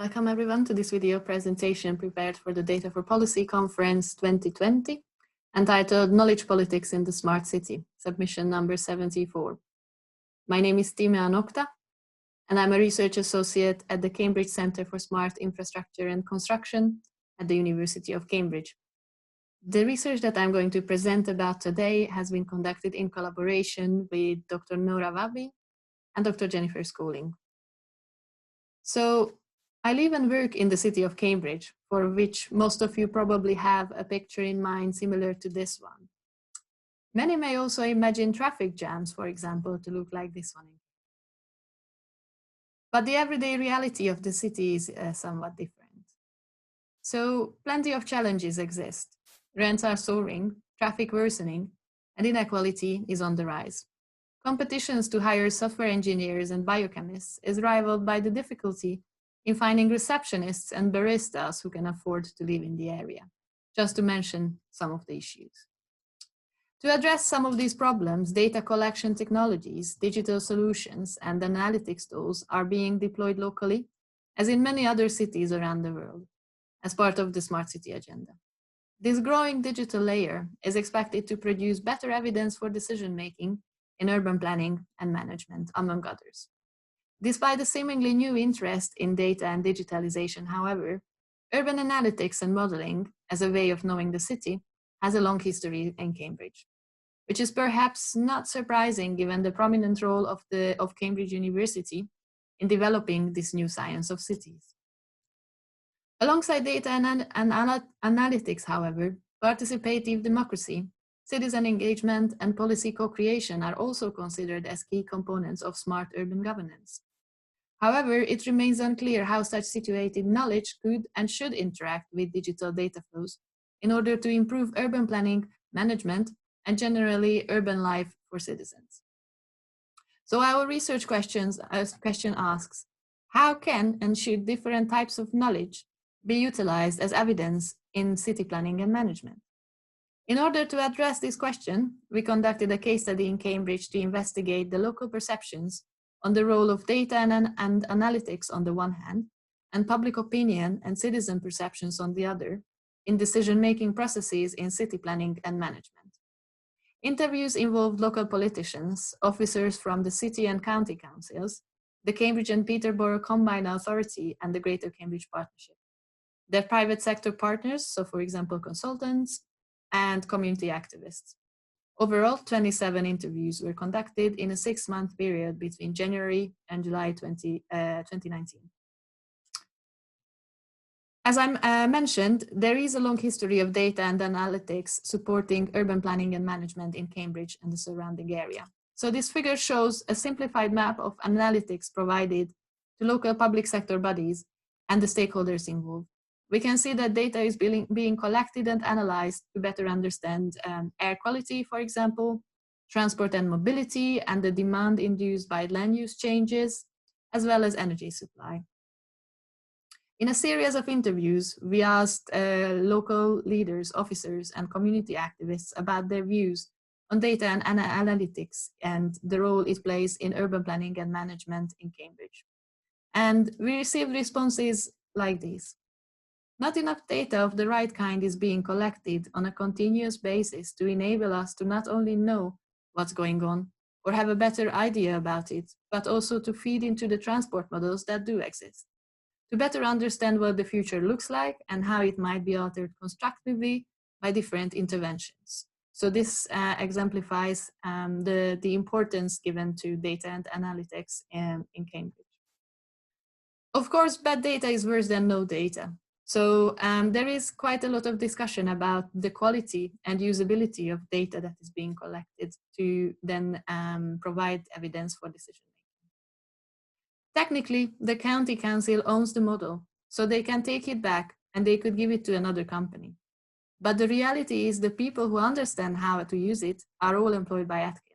Welcome everyone to this video presentation prepared for the Data for Policy Conference 2020, entitled Knowledge Politics in the Smart City, submission number 74. My name is Timea Nochta, and I'm a research associate at the Cambridge Centre for Smart Infrastructure and Construction at the University of Cambridge. The research that I'm going to present about today has been conducted in collaboration with Dr. Noura Wahby and Dr. Jennifer Schooling. So, I live and work in the city of Cambridge, for which most of you probably have a picture in mind similar to this one. Many may also imagine traffic jams, for example, to look like this one. But the everyday reality of the city is somewhat different. So plenty of challenges exist. Rents are soaring, traffic worsening, and inequality is on the rise. Competitions to hire software engineers and biochemists is rivaled by the difficulty in finding receptionists and baristas who can afford to live in the area, just to mention some of the issues. To address some of these problems, data collection technologies, digital solutions, and analytics tools are being deployed locally, as in many other cities around the world, as part of the Smart City agenda. This growing digital layer is expected to produce better evidence for decision-making in urban planning and management, among others. Despite the seemingly new interest in data and digitalization, however, urban analytics and modeling as a way of knowing the city has a long history in Cambridge, which is perhaps not surprising given the prominent role of Cambridge University in developing this new science of cities. Alongside data and analytics, however, participative democracy, citizen engagement, and policy co-creation are also considered as key components of smart urban governance. However, it remains unclear how such situated knowledge could and should interact with digital data flows in order to improve urban planning, management, and generally urban life for citizens. So our research question asks, how can and should different types of knowledge be utilized as evidence in city planning and management? In order to address this question, we conducted a case study in Cambridge to investigate the local perceptions on the role of data and analytics on the one hand, and public opinion and citizen perceptions on the other, in decision-making processes in city planning and management. Interviews involved local politicians, officers from the city and county councils, the Cambridge and Peterborough Combined Authority, and the Greater Cambridge Partnership, their private sector partners, so for example, consultants, and community activists. Overall, 27 interviews were conducted in a 6-month period between January and July 2019. As I mentioned, there is a long history of data and analytics supporting urban planning and management in Cambridge and the surrounding area. So this figure shows a simplified map of analytics provided to local public sector bodies and the stakeholders involved. We can see that data is being collected and analyzed to better understand air quality, for example, transport and mobility, and the demand induced by land use changes, as well as energy supply. In a series of interviews, we asked local leaders, officers, and community activists about their views on data and analytics and the role it plays in urban planning and management in Cambridge. And we received responses like these. Not enough data of the right kind is being collected on a continuous basis to enable us to not only know what's going on or have a better idea about it, but also to feed into the transport models that do exist, to better understand what the future looks like and how it might be altered constructively by different interventions. So this exemplifies the importance given to data and analytics in Cambridge. Of course, bad data is worse than no data. So there is quite a lot of discussion about the quality and usability of data that is being collected to then provide evidence for decision-making. Technically, the county council owns the model, so they can take it back and they could give it to another company. But the reality is the people who understand how to use it are all employed by Atkins.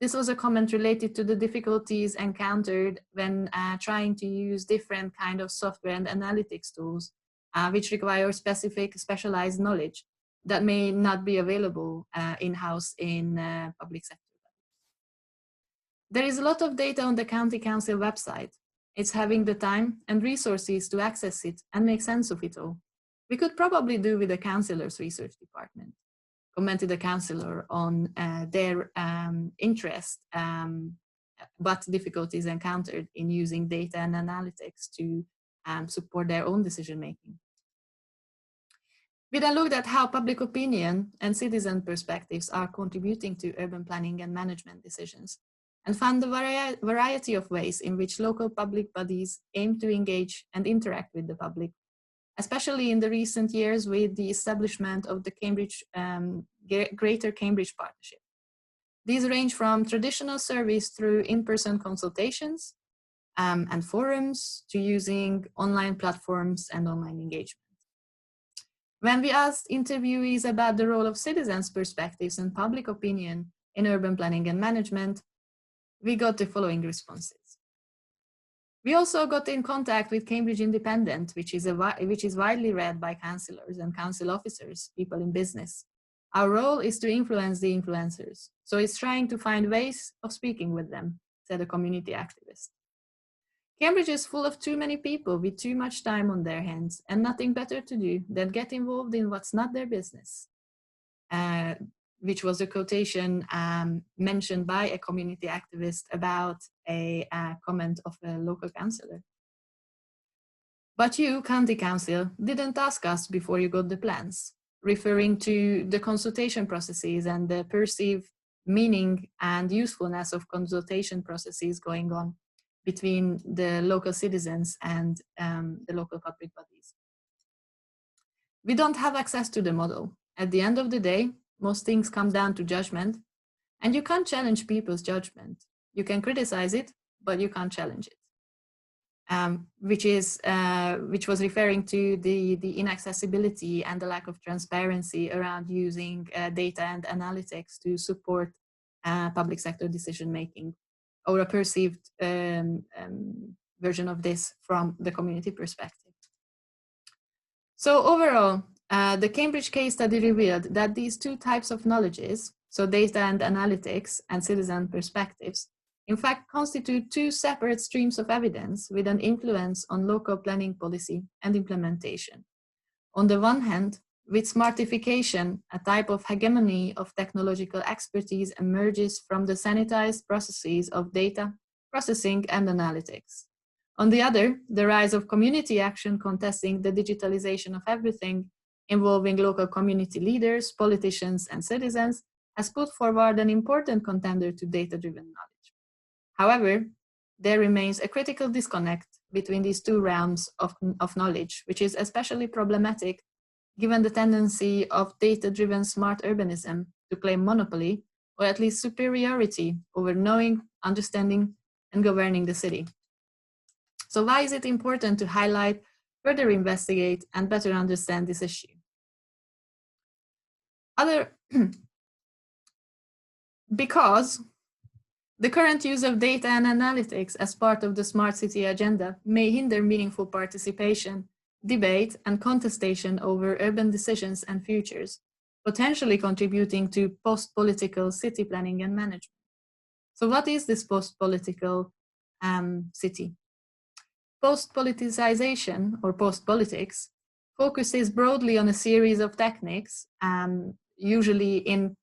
This was a comment related to the difficulties encountered when trying to use different kind of software and analytics tools, which require specialized knowledge that may not be available in-house in public sector. There is a lot of data on the county council website, It's having the time and resources to access it and make sense of it all. We could probably do with the councillor's research department, commented the councillor on their interest, but difficulties encountered in using data and analytics to support their own decision-making. We then looked at how public opinion and citizen perspectives are contributing to urban planning and management decisions, and found a variety of ways in which local public bodies aim to engage and interact with the public, especially in the recent years with the establishment of the Greater Cambridge Partnership. These range from traditional service through in-person consultations and forums to using online platforms and online engagement. When we asked interviewees about the role of citizens' perspectives and public opinion in urban planning and management, we got the following responses. We also got in contact with Cambridge Independent, which is widely read by councillors and council officers, people in business. Our role is to influence the influencers, so it's trying to find ways of speaking with them, said a community activist. Cambridge is full of too many people with too much time on their hands and nothing better to do than get involved in what's not their business, which was a quotation mentioned by a community activist about a comment of a local councillor. But you, County Council, didn't ask us before you got the plans, referring to the consultation processes and the perceived meaning and usefulness of consultation processes going on between the local citizens and the local public bodies. We don't have access to the model. At the end of the day, most things come down to judgment, and you can't challenge people's judgment. You can criticize it, but you can't challenge it. Which was referring to the inaccessibility and the lack of transparency around using data and analytics to support public sector decision-making, or a perceived version of this from the community perspective. So overall, the Cambridge case study revealed that these two types of knowledges, so data and analytics and citizen perspectives, in fact constitute two separate streams of evidence with an influence on local planning policy and implementation. On the one hand, with smartification, a type of hegemony of technological expertise emerges from the sanitized processes of data, processing, and analytics. On the other, the rise of community action contesting the digitalization of everything, involving local community leaders, politicians, and citizens, has put forward an important contender to data-driven knowledge. However, there remains a critical disconnect between these two realms of knowledge, which is especially problematic given the tendency of data-driven smart urbanism to claim monopoly, or at least superiority over knowing, understanding, and governing the city. So why is it important to highlight, further investigate, and better understand this issue? Because the current use of data and analytics as part of the smart city agenda may hinder meaningful participation, debate, and contestation over urban decisions and futures, potentially contributing to post-political city planning and management. So what is this post-political city? Post-politicization, or post-politics, focuses broadly on a series of techniques, usually in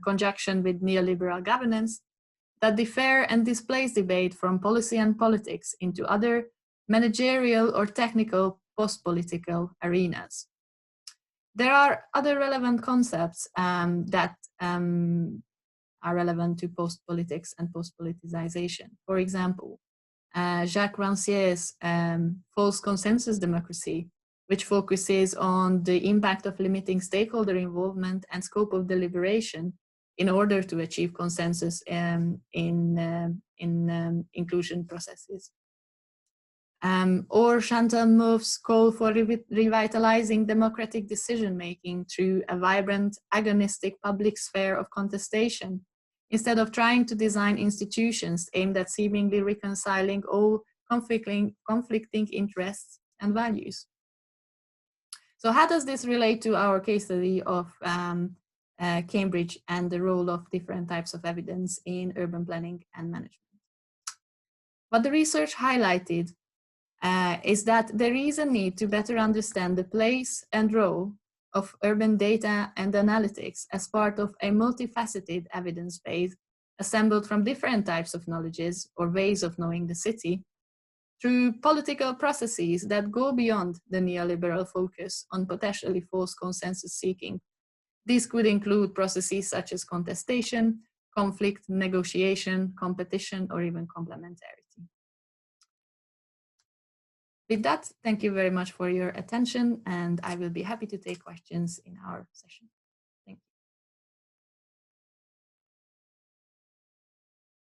conjunction with neoliberal governance, that differ and displace debate from policy and politics into other managerial or technical post-political arenas. There are other relevant concepts that are relevant to post-politics and post-politicization. For example, Jacques Rancière's false consensus democracy, which focuses on the impact of limiting stakeholder involvement and scope of deliberation in order to achieve consensus in inclusion processes. Or Chantal Mouffe's call for revitalizing democratic decision-making through a vibrant, agonistic public sphere of contestation, instead of trying to design institutions aimed at seemingly reconciling all conflicting interests and values. So how does this relate to our case study of Cambridge and the role of different types of evidence in urban planning and management? What the research highlighted is that there is a need to better understand the place and role of urban data and analytics as part of a multifaceted evidence base assembled from different types of knowledges or ways of knowing the city through political processes that go beyond the neoliberal focus on potentially false consensus seeking. These could include processes such as contestation, conflict, negotiation, competition, or even complementarity. With that, thank you very much for your attention, and I will be happy to take questions in our session.